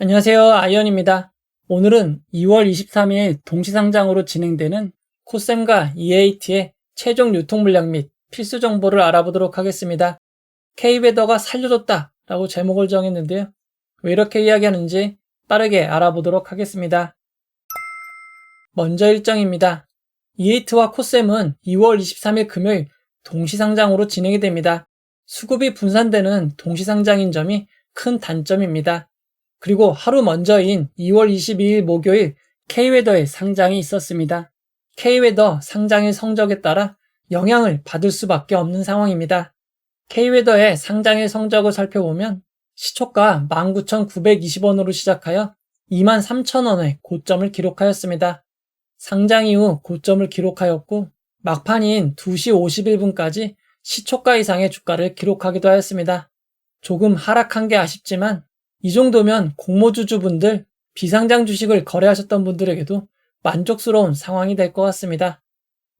안녕하세요. 아이언입니다. 오늘은 2월 23일 동시상장으로 진행되는 코셈과 EAT의 최종 유통 물량 및 필수 정보를 알아보도록 하겠습니다. K웨더가 살려줬다 라고 제목을 정했는데요. 왜 이렇게 이야기하는지 빠르게 알아보도록 하겠습니다. 먼저 일정입니다. EAT와 코셈은 2월 23일 금요일 동시상장으로 진행이 됩니다. 수급이 분산되는 동시상장인 점이 큰 단점입니다. 그리고 하루 먼저인 2월 22일 목요일 K웨더의 상장이 있었습니다. K웨더 상장의 성적에 따라 영향을 받을 수밖에 없는 상황입니다. K웨더의 상장의 성적을 살펴보면 시초가 19,920원으로 시작하여 23,000원의 고점을 기록하였습니다. 상장 이후 고점을 기록하였고 막판인 2시 51분까지 시초가 이상의 주가를 기록하기도 하였습니다. 조금 하락한 게 아쉽지만 이 정도면 공모주주분들, 비상장 주식을 거래하셨던 분들에게도 만족스러운 상황이 될 것 같습니다.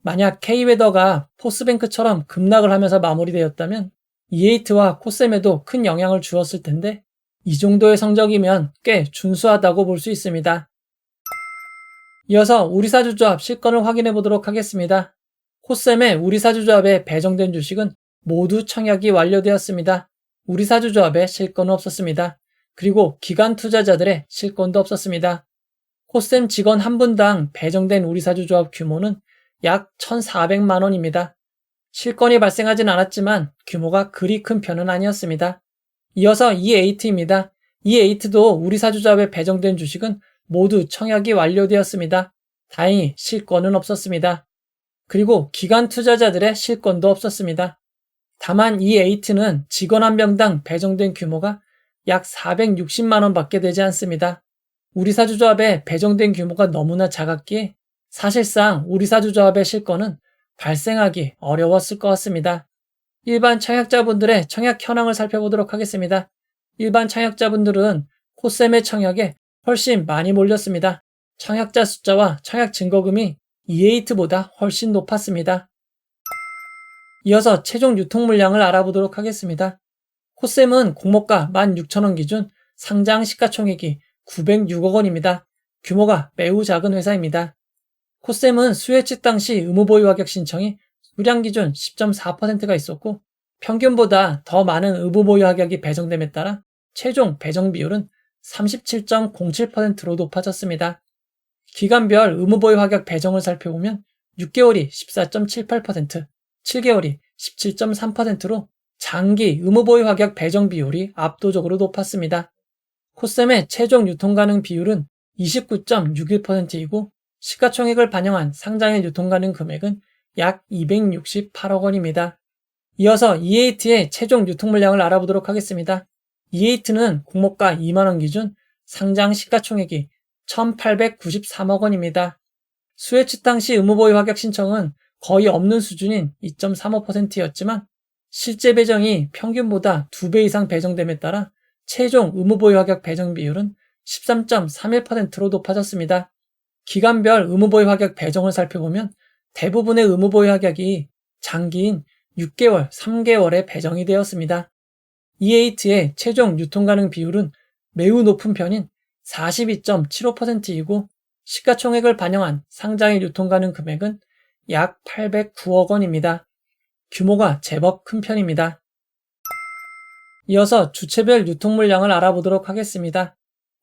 만약 K웨더가 포스뱅크처럼 급락을 하면서 마무리되었다면 EAT와 코셈에도 큰 영향을 주었을 텐데 이 정도의 성적이면 꽤 준수하다고 볼 수 있습니다. 이어서 우리사주조합 실권을 확인해 보도록 하겠습니다. 코셈의 우리사주조합에 배정된 주식은 모두 청약이 완료되었습니다. 우리사주조합에 실권은 없었습니다. 그리고 기관 투자자들의 실권도 없었습니다. 코셈 직원 한 분당 배정된 우리사주조합 규모는 약 1,400만 원입니다. 실권이 발생하진 않았지만 규모가 그리 큰 편은 아니었습니다. 이어서 EAT입니다. EAT도 우리사주조합에 배정된 주식은 모두 청약이 완료되었습니다. 다행히 실권은 없었습니다. 그리고 기관 투자자들의 실권도 없었습니다. 다만 EAT는 직원 한 명당 배정된 규모가 약 460만 원 밖에 되지 않습니다. 우리사주조합에 배정된 규모가 너무나 작았기에 사실상 우리사주조합의 실권은 발생하기 어려웠을 것 같습니다. 일반 청약자분들의 청약 현황을 살펴보도록 하겠습니다. 일반 청약자분들은 코셈의 청약에 훨씬 많이 몰렸습니다. 청약자 숫자와 청약 증거금이 EAT보다 훨씬 높았습니다. 이어서 최종 유통 물량을 알아보도록 하겠습니다. 코셈은 공모가 16,000원 기준 상장 시가총액이 906억 원입니다. 규모가 매우 작은 회사입니다. 코셈은 수혜측 당시 의무보유 가격 신청이 수량 기준 10.4%가 있었고 평균보다 더 많은 의무보유 가격이 배정됨에 따라 최종 배정 비율은 37.07%로 높아졌습니다. 기간별 의무보유 가격 배정을 살펴보면 6개월이 14.78%, 7개월이 17.3%로 장기 의무보유 가격 배정 비율이 압도적으로 높았습니다. 코셈의 최종 유통 가능 비율은 29.61%이고 시가총액을 반영한 상장일 유통 가능 금액은 약 268억 원입니다. 이어서 EAT의 최종 유통 물량을 알아보도록 하겠습니다. EAT는 공모가 2만 원 기준 상장 시가총액이 1,893억 원입니다. 수혜측 당시 의무보유 가격 신청은 거의 없는 수준인 2.35%였지만 실제 배정이 평균보다 2배 이상 배정됨에 따라 최종 의무보유 가격 배정 비율은 13.31%로 높아졌습니다. 기간별 의무보유 가격 배정을 살펴보면 대부분의 의무보유 가격이 장기인 6개월, 3개월에 배정이 되었습니다. EAT의 최종 유통 가능 비율은 매우 높은 편인 42.75%이고 시가총액을 반영한 상장일 유통 가능 금액은 약 809억 원입니다. 규모가 제법 큰 편입니다. 이어서 주체별 유통 물량을 알아보도록 하겠습니다.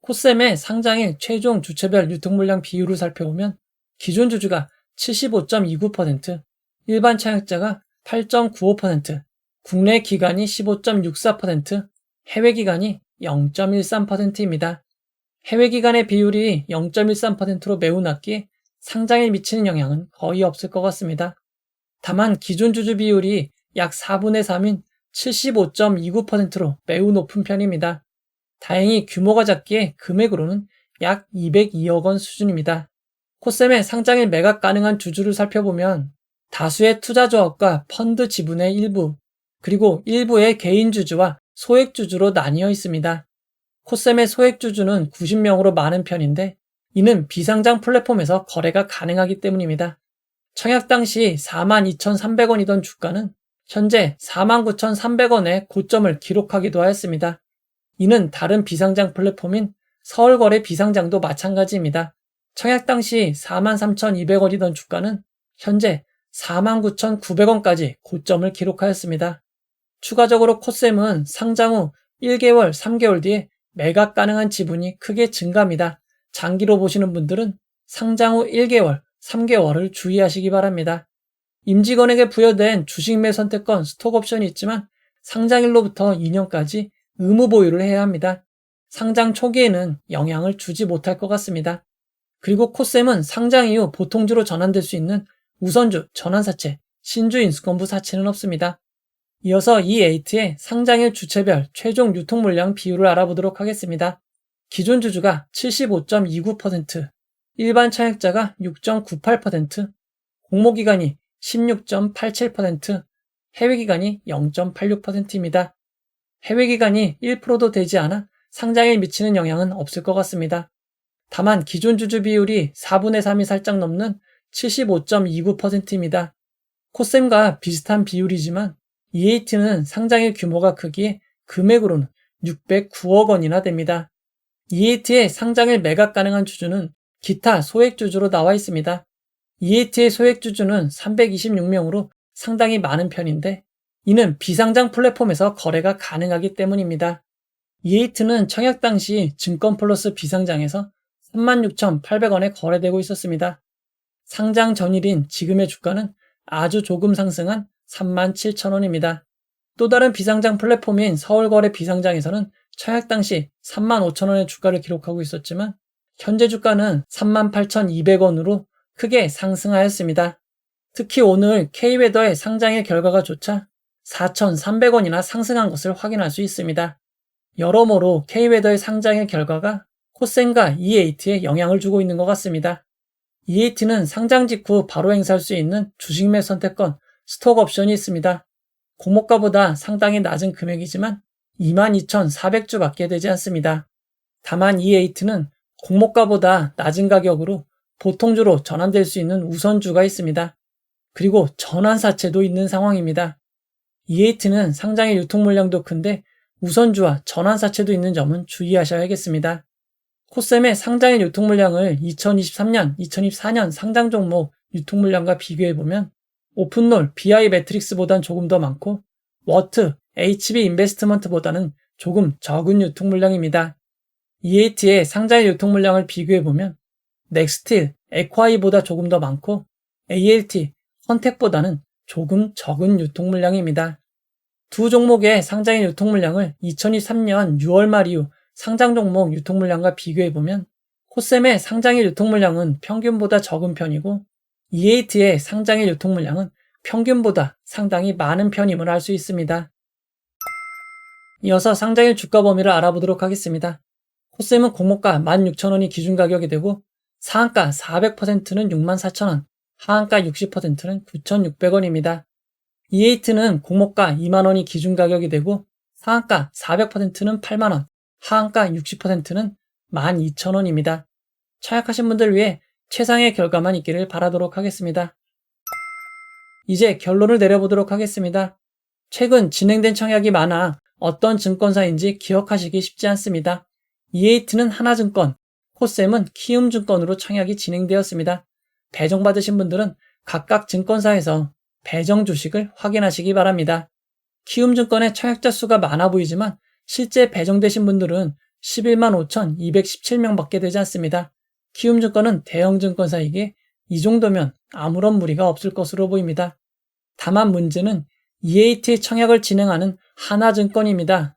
코셈의 상장일 최종 주체별 유통 물량 비율을 살펴보면 기존 주주가 75.29%, 일반 청약자가 8.95%, 국내 기관이 15.64%, 해외 기관이 0.13%입니다. 해외 기관의 비율이 0.13%로 매우 낮기에 상장에 미치는 영향은 거의 없을 것 같습니다. 다만 기존 주주 비율이 약 4분의 3인 75.29%로 매우 높은 편입니다. 다행히 규모가 작기에 금액으로는 약 202억 원 수준입니다. 코셈의 상장일 매각 가능한 주주를 살펴보면 다수의 투자조합과 펀드 지분의 일부, 그리고 일부의 개인 주주와 소액 주주로 나뉘어 있습니다. 코셈의 소액 주주는 90명으로 많은 편인데 이는 비상장 플랫폼에서 거래가 가능하기 때문입니다. 청약 당시 42,300원이던 주가는 현재 49,300원의 고점을 기록하기도 하였습니다. 이는 다른 비상장 플랫폼인 서울거래 비상장도 마찬가지입니다. 청약 당시 43,200원이던 주가는 현재 49,900원까지 고점을 기록하였습니다. 추가적으로 코셈은 상장 후 1개월, 3개월 뒤에 매각 가능한 지분이 크게 증가합니다. 장기로 보시는 분들은 상장 후 1개월, 3개월을 주의하시기 바랍니다. 임직원에게 부여된 주식매 선택권 스톡옵션이 있지만 상장일로부터 2년까지 의무 보유를 해야 합니다. 상장 초기에는 영향을 주지 못할 것 같습니다. 그리고 코셈은 상장 이후 보통주로 전환될 수 있는 우선주, 전환사채, 신주 인수권부 사채는 없습니다. 이어서 E8의 상장일 주체별 최종 유통 물량 비율을 알아보도록 하겠습니다. 기존 주주가 75.29%, 일반 청약자가 6.98%, 공모기관이 16.87%, 해외기관이 0.86%입니다. 해외기관이 1%도 되지 않아 상장에 미치는 영향은 없을 것 같습니다. 다만 기존 주주 비율이 4분의 3이 살짝 넘는 75.29%입니다. 코셈과 비슷한 비율이지만 E8는 상장일 규모가 크기에 금액으로는 609억 원이나 됩니다. E8의 상장일 매각 가능한 주주는 기타 소액주주로 나와 있습니다. E8의 소액주주는 326명으로 상당히 많은 편인데 이는 비상장 플랫폼에서 거래가 가능하기 때문입니다. E8는 청약 당시 증권플러스 비상장에서 36,800원에 거래되고 있었습니다. 상장 전일인 지금의 주가는 아주 조금 상승한 37,000원입니다. 또 다른 비상장 플랫폼인 서울거래 비상장에서는 청약 당시 35,000원의 주가를 기록하고 있었지만 현재 주가는 38,200원으로 크게 상승하였습니다. 특히 오늘 K웨더의 상장일 결과가 조차 4,300원이나 상승한 것을 확인할 수 있습니다. 여러모로 K웨더의 상장일 결과가 코셈과 E8에 영향을 주고 있는 것 같습니다. E8는 상장 직후 바로 행사할 수 있는 주식매 선택권, 스톡 옵션이 있습니다. 공모가보다 상당히 낮은 금액이지만 22,400주밖에 되지 않습니다. 다만 E8는 공모가보다 낮은 가격으로 보통주로 전환될 수 있는 우선주가 있습니다. 그리고 전환사채도 있는 상황입니다. E8는 상장의 유통 물량도 큰데 우선주와 전환사채도 있는 점은 주의하셔야겠습니다. 코셈의 상장일 유통 물량을 2023년, 2024년 상장 종목 유통 물량과 비교해보면 오픈롤, BI 매트릭스보단 조금 더 많고 워트, HB 인베스트먼트보다는 조금 적은 유통 물량입니다. E8의 상장일 유통 물량을 비교해보면 넥스틸, 에콰이보다 조금 더 많고 ALT, 컨택보다는 조금 적은 유통 물량입니다. 두 종목의 상장일 유통 물량을 2023년 6월 말 이후 상장 종목 유통 물량과 비교해보면 코셈의 상장일 유통 물량은 평균보다 적은 편이고 E8의 상장일 유통 물량은 평균보다 상당히 많은 편임을 알 수 있습니다. 이어서 상장일 주가 범위를 알아보도록 하겠습니다. 코셈은 공모가 16,000원이 기준 가격이 되고 상한가 400%는 64,000원, 하한가 60%는 9,600원입니다. E8는 공모가 2만원이 기준 가격이 되고 상한가 400%는 8만원, 하한가 60%는 12,000원입니다. 청약하신 분들 위해 최상의 결과만 있기를 바라도록 하겠습니다. 이제 결론을 내려보도록 하겠습니다. 최근 진행된 청약이 많아 어떤 증권사인지 기억하시기 쉽지 않습니다. E8는 하나증권, 코셈은 키움증권으로 청약이 진행되었습니다. 배정받으신 분들은 각각 증권사에서 배정 주식을 확인하시기 바랍니다. 키움증권의 청약자 수가 많아 보이지만 실제 배정되신 분들은 11만 5,217명밖에 되지 않습니다. 키움증권은 대형 증권사이기에 이 정도면 아무런 무리가 없을 것으로 보입니다. 다만 문제는 E8의 청약을 진행하는 하나증권입니다.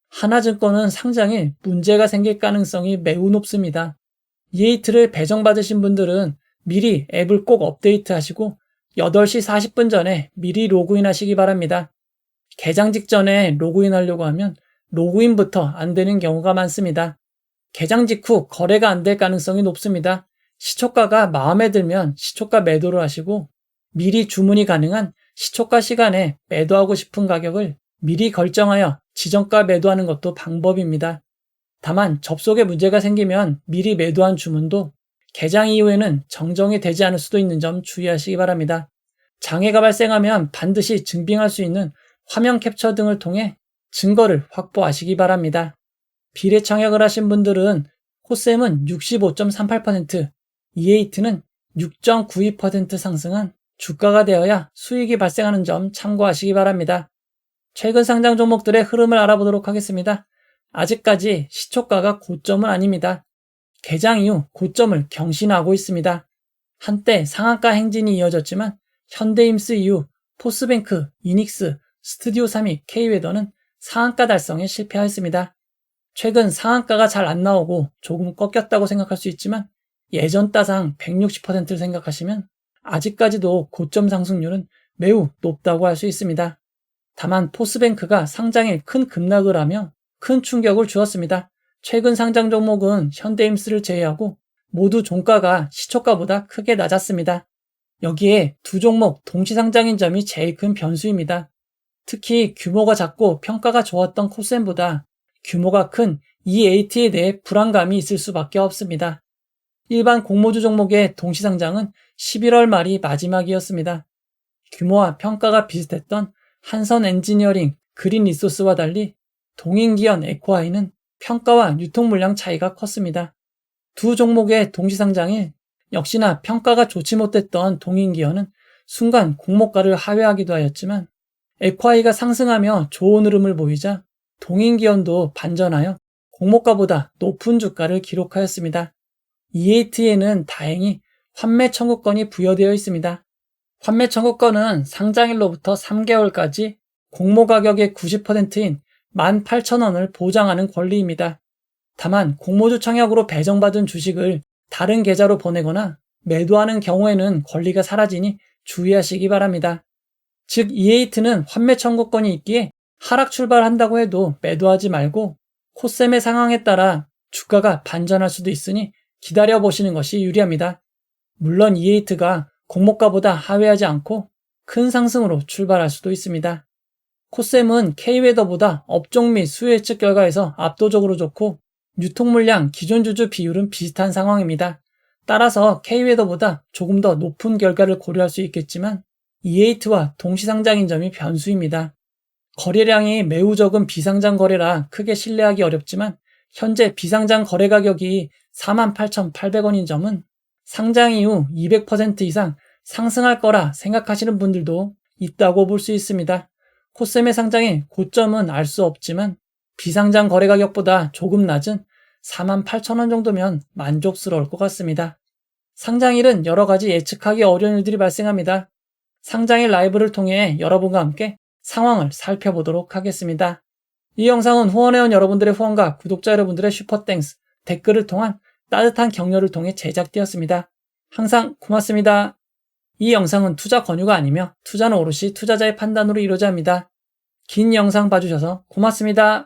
하나증권은 상장에 문제가 생길 가능성이 매우 높습니다. E8를 배정받으신 분들은 미리 앱을 꼭 업데이트하시고 8시 40분 전에 미리 로그인하시기 바랍니다. 개장 직전에 로그인하려고 하면 로그인부터 안 되는 경우가 많습니다. 개장 직후 거래가 안 될 가능성이 높습니다. 시초가가 마음에 들면 시초가 매도를 하시고 미리 주문이 가능한 시초가 시간에 매도하고 싶은 가격을 미리 결정하여 지정가 매도하는 것도 방법입니다. 다만 접속에 문제가 생기면 미리 매도한 주문도 개장 이후에는 정정이 되지 않을 수도 있는 점 주의하시기 바랍니다. 장애가 발생하면 반드시 증빙할 수 있는 화면 캡처 등을 통해 증거를 확보하시기 바랍니다. 비례청약을 하신 분들은 코셈은 65.38%, E8는 6.92% 상승한 주가가 되어야 수익이 발생하는 점 참고하시기 바랍니다. 최근 상장 종목들의 흐름을 알아보도록 하겠습니다. 아직까지 시초가가 고점은 아닙니다. 개장 이후 고점을 경신하고 있습니다. 한때 상한가 행진이 이어졌지만 현대임스 이후 포스뱅크, 이닉스, 스튜디오 3위, K웨더는 상한가 달성에 실패하였습니다. 최근 상한가가 잘 안 나오고 조금 꺾였다고 생각할 수 있지만 예전 따상 160%를 생각하시면 아직까지도 고점 상승률은 매우 높다고 할 수 있습니다. 다만 포스뱅크가 상장에 큰 급락을 하며 큰 충격을 주었습니다. 최근 상장 종목은 현대임스를 제외하고 모두 종가가 시초가보다 크게 낮았습니다. 여기에 두 종목 동시 상장인 점이 제일 큰 변수입니다. 특히 규모가 작고 평가가 좋았던 코셈보다 규모가 큰 E8에 대해 불안감이 있을 수밖에 없습니다. 일반 공모주 종목의 동시 상장은 11월 말이 마지막이었습니다. 규모와 평가가 비슷했던 한선 엔지니어링, 그린 리소스와 달리 동인기업 에코아이는 평가와 유통 물량 차이가 컸습니다. 두 종목의 동시 상장일 역시나 평가가 좋지 못했던 동인기업은 순간 공모가를 하회하기도 하였지만 에코아이가 상승하며 좋은 흐름을 보이자 동인기업도 반전하여 공모가보다 높은 주가를 기록하였습니다. E8에는 다행히 환매 청구권이 부여되어 있습니다. 환매 청구권은 상장일로부터 3개월까지 공모 가격의 90%인 18,000원을 보장하는 권리입니다. 다만 공모주 청약으로 배정받은 주식을 다른 계좌로 보내거나 매도하는 경우에는 권리가 사라지니 주의하시기 바랍니다. 즉 E8는 환매 청구권이 있기에 하락 출발한다고 해도 매도하지 말고 코셈의 상황에 따라 주가가 반전할 수도 있으니 기다려보시는 것이 유리합니다. 물론 E8가 공모가보다 하회하지 않고 큰 상승으로 출발할 수도 있습니다. 코셈은 K웨더보다 업종 및 수요 예측 결과에서 압도적으로 좋고 유통 물량 기존 주주 비율은 비슷한 상황입니다. 따라서 K웨더보다 조금 더 높은 결과를 고려할 수 있겠지만 E8와 동시 상장인 점이 변수입니다. 거래량이 매우 적은 비상장 거래라 크게 신뢰하기 어렵지만 현재 비상장 거래 가격이 48,800원인 점은 상장 이후 200% 이상 상승할 거라 생각하시는 분들도 있다고 볼 수 있습니다. 코셈의 상장의 고점은 알 수 없지만 비상장 거래 가격보다 조금 낮은 48,000원 정도면 만족스러울 것 같습니다. 상장일은 여러 가지 예측하기 어려운 일들이 발생합니다. 상장일 라이브를 통해 여러분과 함께 상황을 살펴보도록 하겠습니다. 이 영상은 후원해온 여러분들의 후원과 구독자 여러분들의 슈퍼땡스, 댓글을 통한 따뜻한 격려를 통해 제작되었습니다. 항상 고맙습니다. 이 영상은 투자 권유가 아니며 투자는 오롯이 투자자의 판단으로 이루어져야 합니다. 긴 영상 봐주셔서 고맙습니다.